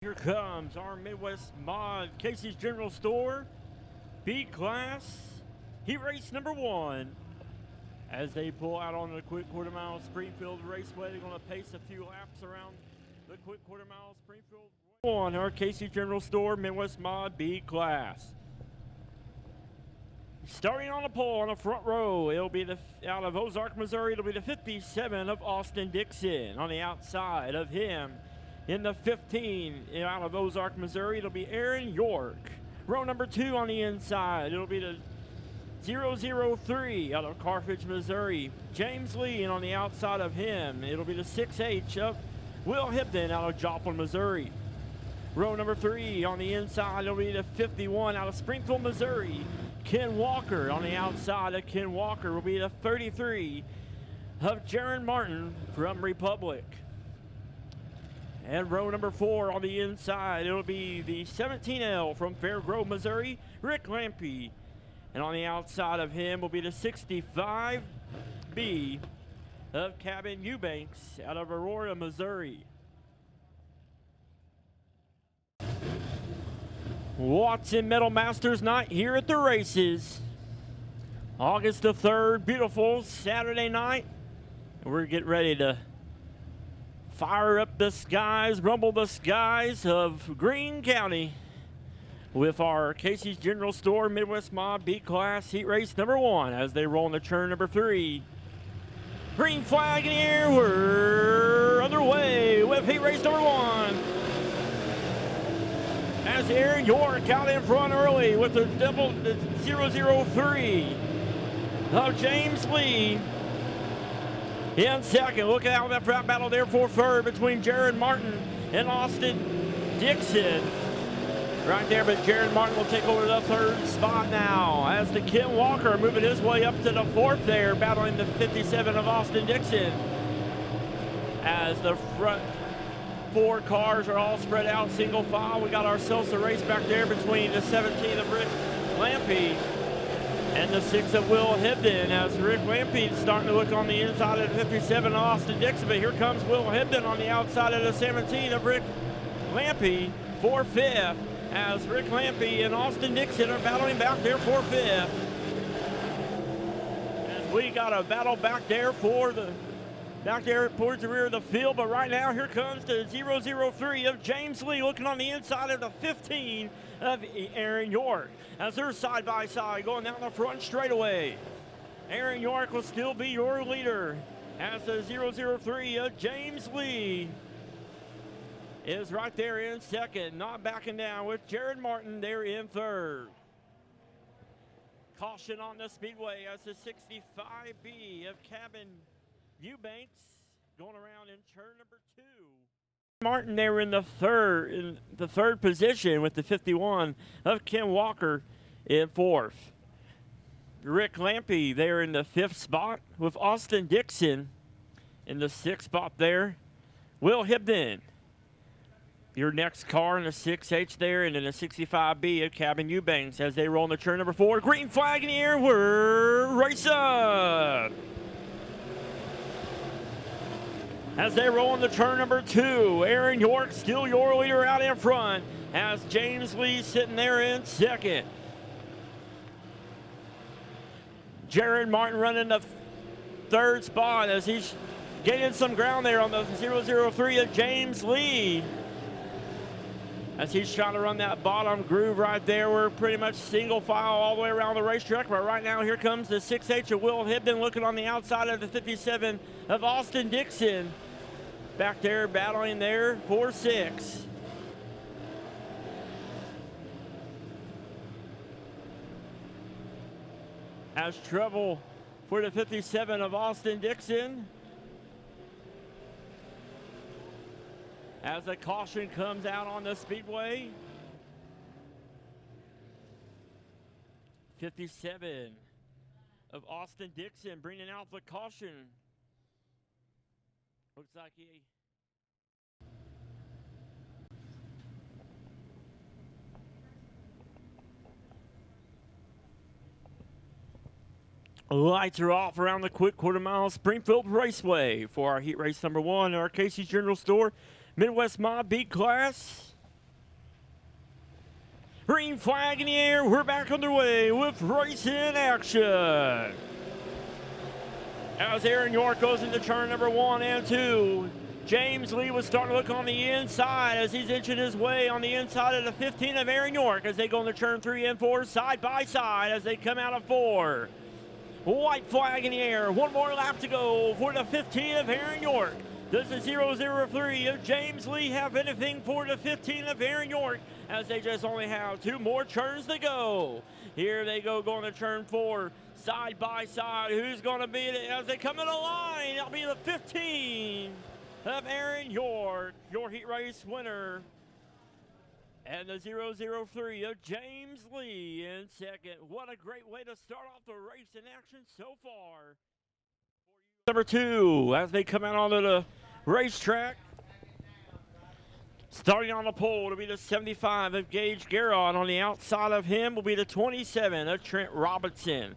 Here comes our Midwest Mod Casey's General Store B Class Heat Race number 1. As they pull out on the quick quarter mile Springfield Raceway, they're going to pace a few laps around the quick quarter mile Springfield. On our Casey's General Store Midwest Mod B Class. Starting on the pole on the front row, it'll be out of Ozark, Missouri. It'll be the 57 of Austin Dixon. On the outside of him, in the 15 out of Ozark, Missouri, it'll be Aaron York. Row number 2 on the inside, it'll be the 003 out of Carthage, Missouri, James Lee. And on the outside of him, it'll be the 6H of Will Hibden out of Joplin, Missouri. Row number 3 on the inside, it'll be the 51 out of Springfield, Missouri, Ken Walker. On the outside of Ken Walker will be the 33 of Jaron Martin from Republic. And row number 4 on the inside, it'll be the 17L from Fair Grove, Missouri, Rick Lampy. And on the outside of him will be the 65B of Cabin Eubanks out of Aurora, Missouri. Watson Metal Masters night here at the races. August the 3rd, beautiful Saturday night. We're getting ready to fire up the skies, rumble the skies of Greene County with our Casey's General Store Midwest Mod B Class Heat Race number 1 as they roll into turn number 3. Green flag in the air, we're underway with Heat Race number 1. As Aaron York out in front early with the 003 of James Lee. In second, look out that front battle there for third between Jaron Martin and Austin Dixon. Right there, but Jaron Martin will take over the 3rd spot now as the Ken Walker moving his way up to the 4th there, battling the 57 of Austin Dixon. As the front 4 cars are all spread out single file, we got ourselves a race back there between the 17 of Rick Lampy and the 6 of Will Hibden, as Rick Lampy is starting to look on the inside of the 57 of Austin Dixon, but here comes Will Hibden on the outside of the 17 of Rick Lampy for 5th, as Rick Lampy and Austin Dixon are battling back there for 5th. As we got a battle back there towards the rear of the field, but right now here comes the 003 of James Lee looking on the inside of the 15 of Aaron York as they're side by side going down the front straightaway. Aaron York will still be your leader as the 003 of James Lee is right there in second, not backing down with Jaron Martin there in 3rd. Caution on the speedway as the 65B of Cabin Eubanks going around in turn number 2. Martin there in the third position with the 51 of Ken Walker in 4th. Rick Lampy there in the 5th spot with Austin Dixon in the 6th spot there. Will Hibden, your next car in the 6H there, and then the 65B of Cabin Eubanks as they roll into turn number 4. Green flag in the air, we're racing! As they roll into turn number 2, Aaron York still your leader out in front as James Lee sitting there in 2nd. Jaron Martin running the 3rd spot as he's gaining some ground there on the 003 of James Lee. As he's trying to run that bottom groove right there. We're pretty much single file all the way around the racetrack, but right now here comes the 6H of Will Hibden looking on the outside of the 57 of Austin Dixon. Back there battling there for 6. As trouble for the 57 of Austin Dixon. As the caution comes out on the speedway. 57 of Austin Dixon bringing out the caution. Looks like he... Lights are off around the quick quarter mile Springfield Raceway for our heat race number 1 in our Casey's General Store Midwest Mod B Class Green flag in the air. We're back underway with racing action. As Aaron York goes into turn number 1 and 2. James Lee was starting to look on the inside as he's inching his way on the inside of the 15 of Aaron York as they go into turn 3 and 4 side by side as they come out of 4. White flag in the air. One more lap to go for the 15 of Aaron York. Does the 003 of James Lee have anything for the 15 of Aaron York as they just only have 2 more turns to go? Here they go going to turn 4 side by side. Who's going to be it as they come in the line? It'll be the 15 of Aaron York, your heat race winner. And the 003 of James Lee in second. What a great way to start off the race in action so far. Number 2 as they come out onto the racetrack. Starting on the pole will be the 75 of Gage Garrett. On the outside of him will be the 27 of Trent Robinson.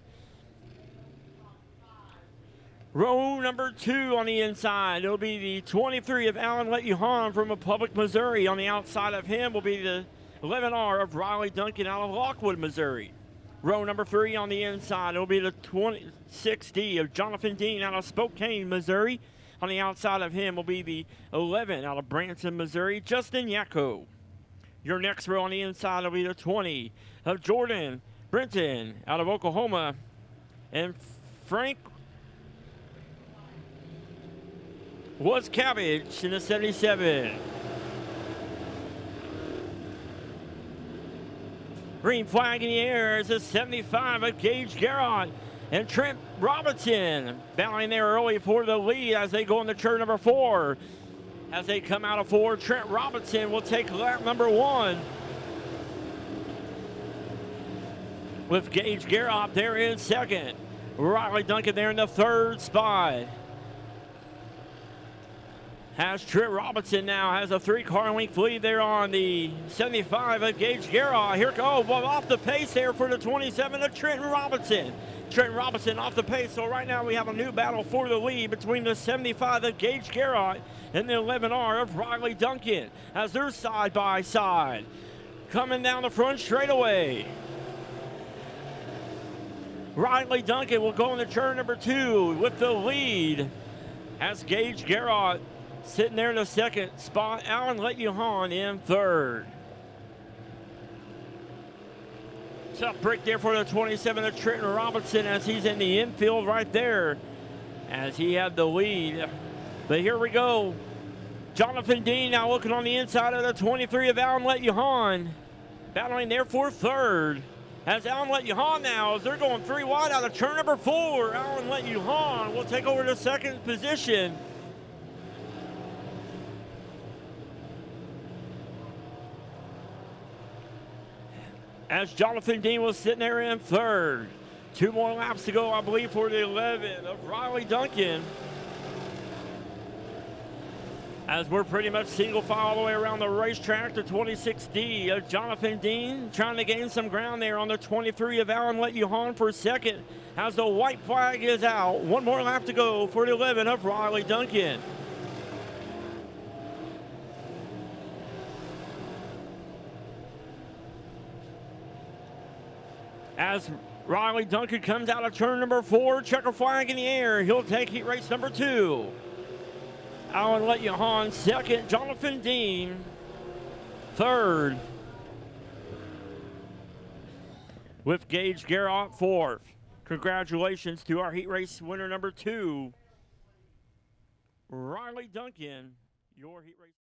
Row number 2 on the inside, it'll be the 23 of Alan Letuhan from Republic, Missouri. On the outside of him will be the 11R of Riley Duncan out of Lockwood, Missouri. Row number 3 on the inside, it'll be the 26D of Jonathan Dean out of Spokane, Missouri. On the outside of him will be the 11 out of Branson, Missouri, Justin Yacko. Your next row on the inside will be the 20 of Jordan Brenton out of Oklahoma. And Frank was Cabbage in the 77. Green flag in the air is the 75 of Gage Garrett and Trent Robinson battling there early for the lead as they go into turn number 4. As they come out of 4, Trent Robinson will take lap number 1. With Gage Garrett there in second. Riley Duncan there in the 3rd spot. Has Trent Robinson now has a 3-car length lead there on the 75 of Gage Garrett. Here goes off the pace there for the 27 of Trenton Robinson. Trenton Robinson off the pace. So right now we have a new battle for the lead between the 75 of Gage Garrett and the 11R of Riley Duncan as they're side by side. Coming down the front straightaway. Riley Duncan will go into turn number 2 with the lead as Gage Garrett sitting there in the 2nd spot. Alan Letuhan in 3rd. Tough break there for the 27 of Trenton Robinson as he's in the infield right there as he had the lead. But here we go. Jonathan Dean now looking on the inside of the 23 of Alan Letuhan. Battling there for 3rd. As Alan Letuhan now, as they're going 3 wide out of turn number 4. Alan Letuhan will take over the 2nd position. As Jonathan Dean was sitting there in 3rd. 2 more laps to go, I believe, for the 11 of Riley Duncan. As we're pretty much single file all the way around the racetrack, the 26D of Jonathan Dean trying to gain some ground there on the 23 of Alan Letuhan for 2nd. As the white flag is out, 1 more lap to go for the 11 of Riley Duncan. As Riley Duncan comes out of turn number 4, checker flag in the air. He'll take heat race number 2. Alan Letuhan 2nd, Jonathan Dean 3rd. With Gage Garrett 4th. Congratulations to our heat race winner number 2, Riley Duncan, your heat race.